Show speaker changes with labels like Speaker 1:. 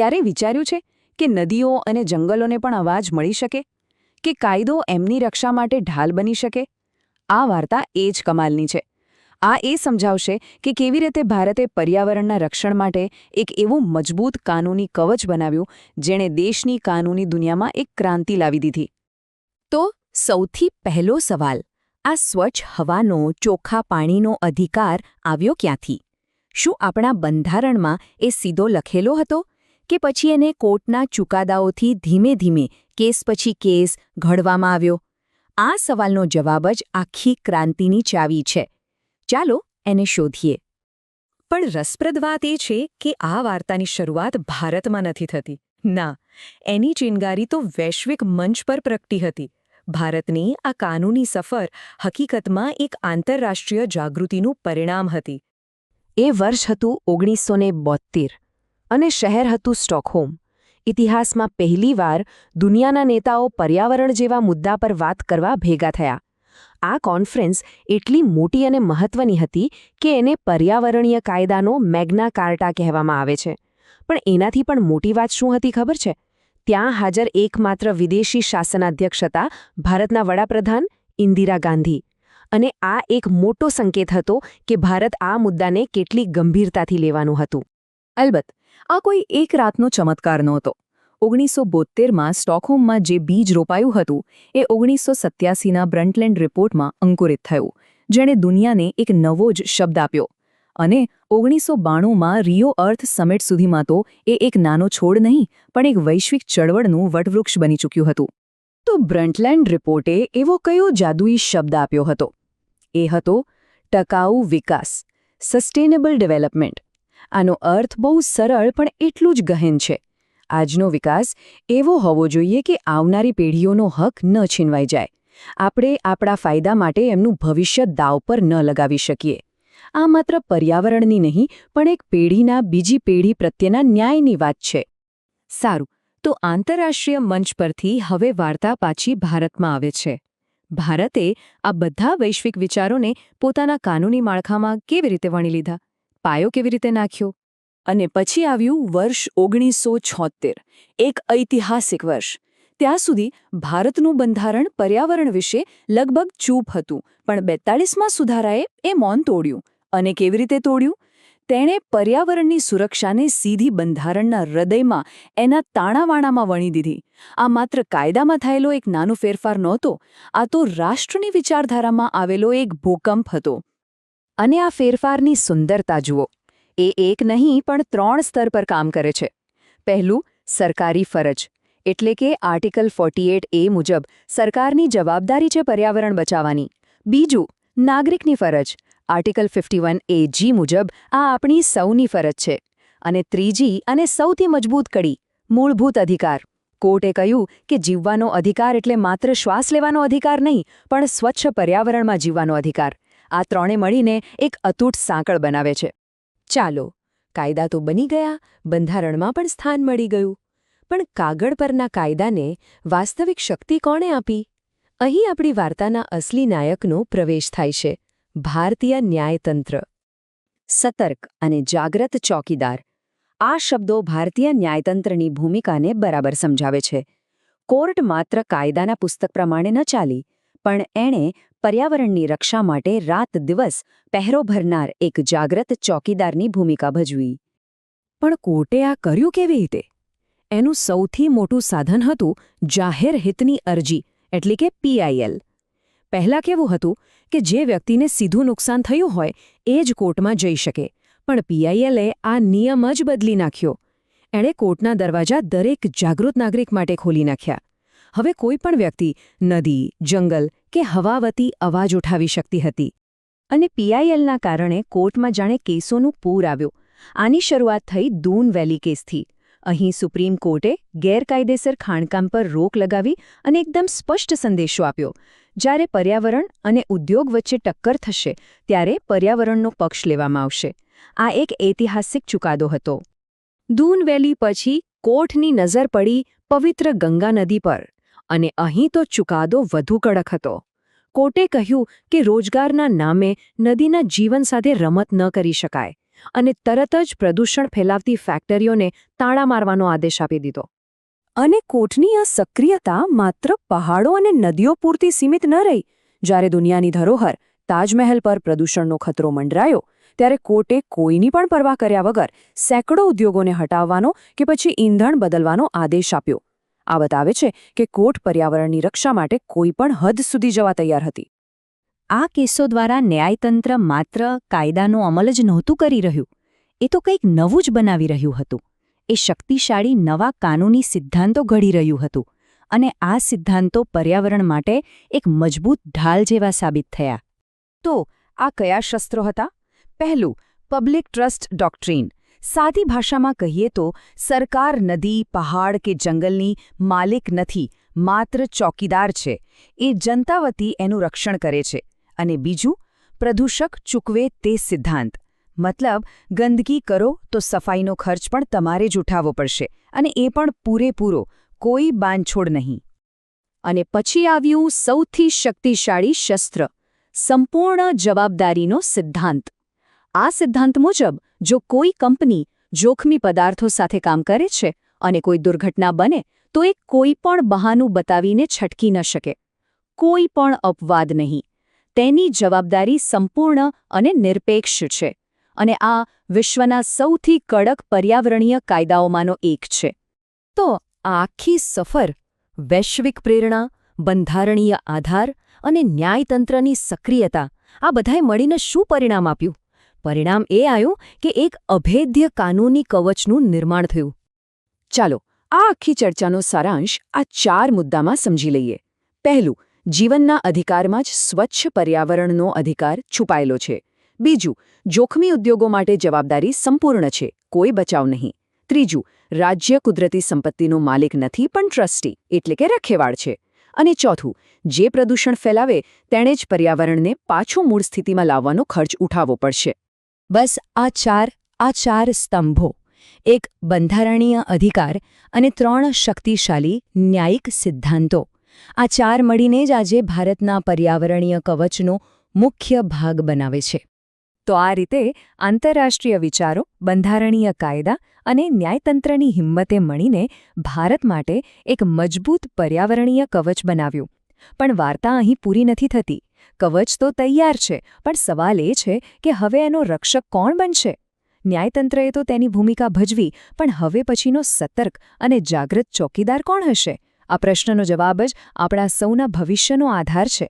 Speaker 1: ક્યારેય વિચાર્યું છે કે નદીઓ અને જંગલોને પણ અવાજ મળી શકે, કે કાયદો એમની રક્ષા માટે ઢાલ બની શકે? આ વાર્તા એ જ કમાલની છે. આ એ સમજાવશે કે કેવી રીતે ભારતે પર્યાવરણના રક્ષણ માટે એક એવું મજબૂત કાનૂની કવચ બનાવ્યું જેણે દેશની કાનૂની દુનિયામાં એક ક્રાંતિ લાવી દીધી.
Speaker 2: તો સૌથી પહેલો સવાલ, આ સ્વચ્છ હવાનો, ચોખ્ખા પાણીનો અધિકાર આવ્યો ક્યાંથી? શું આપણા બંધારણમાં એ સીધો લખેલો હતો, કે પછી એને કોર્ટના ચુકાદાઓથી ધીમે ધીમે, કેસ પછી કેસ, ઘડવામાં આવ્યો? આ સવાલનો જવાબ જ આખી ક્રાંતિની ચાવી છે. ચાલો એને શોધીએ. પણ રસપ્રદ વાત એ છે કે આ વાર્તાની શરૂઆત ભારતમાં નથી થતી. ના, એની ચિનગારી તો વૈશ્વિક મંચ પર પ્રગટી હતી. ભારતની આ કાનૂની સફર હકીકતમાં એક આંતરરાષ્ટ્રીય જાગૃતિનું પરિણામ હતી.
Speaker 1: એ વર્ષ હતું 1972 અને શહેર હતું સ્ટોકહોમ. ઇતિહાસમાં પહેલીવાર દુનિયાના નેતાઓ પર્યાવરણ જેવા મુદ્દા પર વાત કરવા ભેગા થયા. આ કોન્ફરન્સ એટલી મોટી અને મહત્વની હતી કે એને પર્યાવરણીય કાયદાનો મેગ્ના કાર્ટા કહેવામાં આવે છે. પણ એનાથી પણ મોટી વાત શું હતી ખબર છે? ત્યાં હાજર એકમાત્ર વિદેશી શાસનાધ્યક્ષ હતા ભારતના વડાપ્રધાન ઇન્દિરા ગાંધી. અને આ એક મોટો સંકેત હતો કે ભારત આ મુદ્દાને કેટલી ગંભીરતાથી લેવાનું હતું.
Speaker 2: અલબત્ત, આ કોઈ એક રાતનો ચમત્કાર નહોતો. 1972માં સ્ટોકહોમમાં જે બીજ રોપાયું હતું એ 1987ના બ્રન્ટલેન્ડ રિપોર્ટમાં અંકુરિત થયું, જેણે દુનિયાને એક નવો જ શબ્દ આપ્યો. અને 1992માં રિયો અર્થ સમિટ સુધીમાં તો એ એક નાનો છોડ નહીં, પણ એક વૈશ્વિક ચળવળનું વટવૃક્ષ બની ચૂક્યું હતું.
Speaker 1: તો બ્રન્ટલેન્ડ રિપોર્ટે એવો કયો જાદુઈ શબ્દ આપ્યો હતો? એ હતો ટકાઉ વિકાસ, સસ્ટેનેબલ ડેવલપમેન્ટ. આનો અર્થ બહુ સરળ પણ એટલું જ ગહેન છે. આજનો વિકાસ એવો હોવો જોઈએ કે આવનારી પેઢીઓનો હક ન છીનવાઈ જાય. આપણે આપણા ફાયદા માટે એમનું ભવિષ્ય દાવ પર ન લગાવી શકીએ. આ માત્ર પર્યાવરણની નહીં, પણ એક પેઢીના બીજી પેઢી પ્રત્યેના ન્યાયની વાત છે.
Speaker 2: સારું, તો આંતરરાષ્ટ્રીય મંચ પરથી હવે વાર્તા પાછી ભારતમાં આવે છે. ભારતે આ બધા વૈશ્વિક વિચારોને પોતાના કાનૂની માળખામાં કેવી રીતે વણી લીધા? પાયો કેવી રીતે નાખ્યો? અને પછી આવ્યું વર્ષ 1976, એક ઐતિહાસિક વર્ષ. ત્યાં સુધી ભારતનું બંધારણ પર્યાવરણ વિશે લગભગ ચૂપ હતું, પણ 42માં સુધારાએ એ મૌન તોડ્યું. અને કેવી રીતે તોડ્યું? તેણે પર્યાવરણની સુરક્ષાને સીધી બંધારણના હૃદયમાં, એના તાણાવાણામાં વણી દીધી. આ માત્ર કાયદામાં થયેલો એક નાનો ફેરફાર નહોતો, આ તો રાષ્ટ્રની વિચારધારામાં આવેલો એક ભૂકંપ હતો.
Speaker 1: અને આ ફેરફારની સુંદરતા જુઓ. એ એક નહીં પણ 3 સ્તર પર કામ કરે છે. પહેલું, સરકારી ફરજ, એટલે કે આર્ટિકલ 48A મુજબ સરકારની જવાબદારી છે પર્યાવરણ બચાવવાની. બીજું, નાગરિકની ફરજ, આર્ટિકલ 51AG મુજબ આ આપણી સૌની ફરજ છે. અને ત્રીજી અને સૌથી મજબૂત કડી, મૂળભૂત અધિકાર. કોર્ટે કહ્યું કે જીવવાનો અધિકાર એટલે માત્ર શ્વાસ લેવાનો અધિકાર નહીં, પણ સ્વચ્છ પર્યાવરણમાં જીવવાનો અધિકાર. આ ત્રણે મળીને એક અતૂટ સાંકળ બનાવે છે. ચાલો, કાયદા તો બની ગયા, બંધારણમાં પણ સ્થાન મળી ગયું. પણ કાગળ પરના કાયદાને વાસ્તવિક શક્તિ કોણે આપી? અહીં આપણી વાર્તાના અસલી નાયકનો પ્રવેશ થાય છે, ભારતીય ન્યાયતંત્ર. સતર્ક અને જાગ્રત ચોકીદાર. આ શબ્દો ભારતીય ન્યાયતંત્રની ભૂમિકાને બરાબર સમજાવે છે. કોર્ટ માત્ર કાયદાના પુસ્તક પ્રમાણે ન ચાલી, પણ એણે પર્યાવરણની રક્ષા માટે રાત દિવસ પહેરો ભરનાર એક જાગ્રત ચોકીદારની ભૂમિકા ભજવી. પણ કોર્ટે આ કર્યું કેવી રીતે? એનું સૌથી મોટું સાધન હતું જાહેર હિતની અરજી, એટલે કે PIL. પહેલાં કેવું હતું કે જે વ્યક્તિને સીધું નુકસાન થયું હોય એ જ કોર્ટમાં જઈ શકે, પણ PILએ આ નિયમ જ બદલી નાખ્યો. એણે કોર્ટના દરવાજા દરેક જાગૃત નાગરિક માટે ખોલી નાખ્યા. હવે કોઈ પણ વ્યક્તિ નદી, જંગલ કે હવા વતી અવાજ ઉઠાવી શકતી હતી. અને PILના કારણે કોર્ટમાં જાણે કેસોનું પૂર આવ્યું. આની શરૂઆત થઈ દૂન વેલી કેસથી. અહીં સુપ્રીમ કોર્ટે ગેરકાયદેસર ખાણકામ પર રોક લગાવી અને એકદમ સ્પષ્ટ સંદેશો આપ્યો. જ્યારે પર્યાવરણ અને ઉદ્યોગ વચ્ચે ટક્કર થશે, ત્યારે પર્યાવરણનો પક્ષ લેવામાં આવશે. આ એક ઐતિહાસિક ચુકાદો હતો. દૂન વેલી પછી કોર્ટની નજર પડી પવિત્ર ગંગા નદી પર. અને અહીં તો ચુકાદો વધુ કડક હતો. કોર્ટે કહ્યું કે રોજગારના નામે નદીના જીવન સાથે રમત ન કરી શકાય.
Speaker 2: અને તરત જ પ્રદૂષણ ફેલાવતી ફેક્ટરીઓને તાળા મારવાનો આદેશ આપી દીધો.
Speaker 1: અને કોર્ટની આ સક્રિયતા માત્ર પહાડો અને નદીઓ પૂરતી સીમિત ન રહી. જ્યારે દુનિયાની ધરોહર તાજમહેલ પર પ્રદૂષણનો ખતરો મંડરાયો ત્યારે કોર્ટે કોઈની પણ પરવા કર્યા વગર સેંકડો ઉદ્યોગોને હટાવવાનો કે પછી ઈંધણ બદલવાનો આદેશ આપ્યો. આ બતાવે છે કે કોર્ટ પર્યાવરણની રક્ષા માટે કોઈ પણ હદ સુધી જવા તૈયાર હતી.
Speaker 2: આ કેસો દ્વારા ન્યાયતંત્ર માત્ર કાયદાનો અમલ જ નહોતું કરી રહ્યું, એ તો કંઈક નવું જ બનાવી રહ્યું હતું. એ શક્તિશાળી નવા કાનૂની સિદ્ધાંતો ઘડી રહ્યું હતું અને આ સિદ્ધાંતો પર્યાવરણ માટે એક મજબૂત ઢાલ જેવા સાબિત થયા.
Speaker 1: તો આ કયા શસ્ત્રો હતા? પહેલું, પબ્લિક ટ્રસ્ટ ડોક્ટ્રીન. સાદી ભાષામાં કહીએ તો સરકાર નદી, પહાડ કે જંગલની માલિક નથી, માત્ર ચોકીદાર છે. એ જનતા વતી એનું રક્ષણ કરે છે. અને બીજું, પ્રદૂષક ચૂકવે તે સિદ્ધાંત. મતલબ, ગંદકી કરો તો સફાઈનો ખર્ચ પણ તમારે જ ઉઠાવવો પડશે, અને એ પણ પૂરેપૂરો, કોઈ બાંધછોડ નહીં. અને પછી આવ્યું સૌથી શક્તિશાળી શસ્ત્ર, સંપૂર્ણ જવાબદારીનો સિદ્ધાંત. આ સિદ્ધાંત મુજબ જો કોઈ કંપની જોખમી પદાર્થો સાથે કામ કરે છે અને કોઈ દુર્ઘટના બને તો એ કોઈ પણ બહાનું બતાવીને છટકી ન શકે. કોઈ પણ અપવાદ નહીં. તેની જવાબદારી સંપૂર્ણ અને નિરપેક્ષ છે. અને આ વિશ્વના સૌથી કડક પર્યાવરણીય કાયદાઓમાંનો એક છે.
Speaker 2: તો આ આખી સફર વૈશ્વિક પ્રેરણા, બંધારણીય આધાર અને ન્યાયતંત્રની સક્રિયતા આ બધાએ મળીને શું પરિણામ આપ્યું? પરિણામ એ આવ્યું કે એક અભેદ્ય કાનૂની કવચનું નિર્માણ થયું.
Speaker 1: ચાલો આ આખી ચર્ચાનો સારાંશ આ 4 મુદ્દામાં સમજી લઈએ. પહેલું, જીવનના અધિકારમાં જ સ્વચ્છ પર્યાવરણનો અધિકાર છુપાયેલો છે. બીજું, જોખમી ઉદ્યોગો માટે જવાબદારી સંપૂર્ણ છે, કોઈ બચાવ નહીં. ત્રીજું, રાજ્ય કુદરતી સંપત્તિનો માલિક નથી પણ ટ્રસ્ટી એટલે કે રખેવાળ છે. અને ચોથું, જે પ્રદૂષણ ફેલાવે તેણે જ પર્યાવરણને પાછું મૂળ સ્થિતિમાં લાવવાનો ખર્ચ ઉઠાવવો પડશે.
Speaker 2: બસ આ ચાર સ્તંભો, એક બંધારણીય અધિકાર અને 3 શક્તિશાળી ન્યાયિક સિદ્ધાંતો, આ 4 મળીને જ આજે ભારતના પર્યાવરણીય કવચનો મુખ્ય ભાગ બનાવે છે. તો આ રીતે આંતરરાષ્ટ્રીય વિચારો, બંધારણીય કાયદા અને ન્યાયતંત્રની હિંમતે મળીને ભારત માટે એક મજબૂત પર્યાવરણીય કવચ બનાવ્યું. પણ વાર્તા અહીં પૂરી નથી થતી. કવચ તો તૈયાર છે, પણ સવાલ એ છે કે હવે એનો રક્ષક કોણ બનશે? ન્યાયતંત્રએ તો તેની ભૂમિકા ભજવી, પણ હવે પછીનો સતર્ક અને જાગૃત ચોકીદાર કોણ હશે? આ પ્રશ્નનો જવાબ જ આપણા સૌના ભવિષ્યનો આધાર છે.